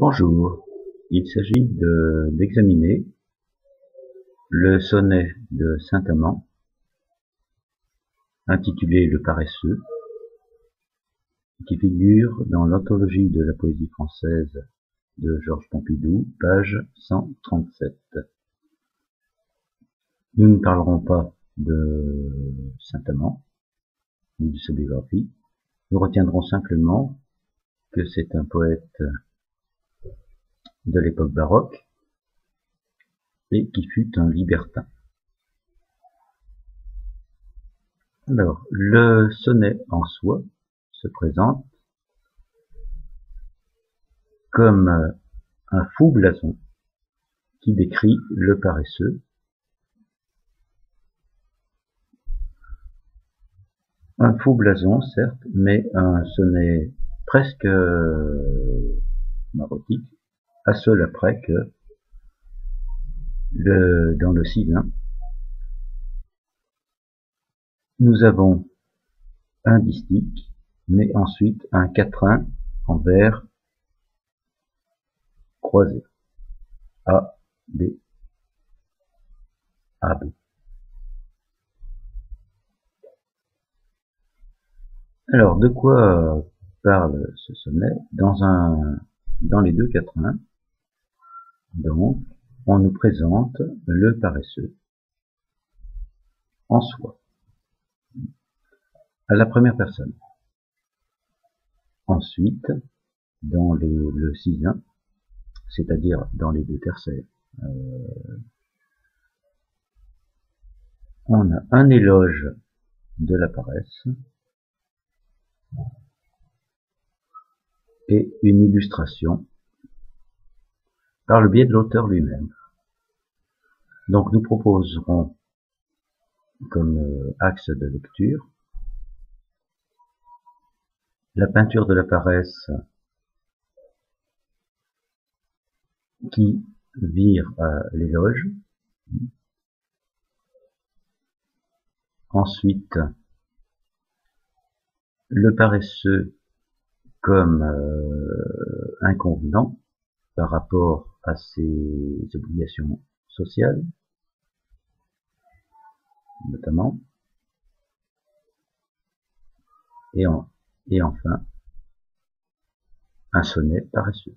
Bonjour, il s'agit d'examiner le sonnet de Saint-Amand, intitulé Le Paresseux, qui figure dans l'anthologie de la poésie française de Georges Pompidou, page 137. Nous ne parlerons pas de Saint-Amand, ni de sa biographie. Nous retiendrons simplement que c'est un poète de l'époque baroque et qui fut un libertin. Alors, le sonnet en soi se présente comme un faux blason qui décrit le paresseux, un faux blason certes, mais un sonnet presque marotique, à cela près que dans le 6-1, nous avons un distique, mais ensuite un quatrain en vers croisés. A, B, A, B. Alors, de quoi parle ce sonnet? Dans les deux quatrains, donc, on nous présente le paresseux en soi, à la première personne. Ensuite, dans le 6-1, c'est-à-dire dans les deux tercets, on a un éloge de la paresse et une illustration par le biais de l'auteur lui-même. Donc nous proposerons comme axe de lecture la peinture de la paresse qui vire à l'éloge, ensuite le paresseux comme inconvenant par rapport à ses obligations sociales, notamment, et enfin un sonnet paresseux.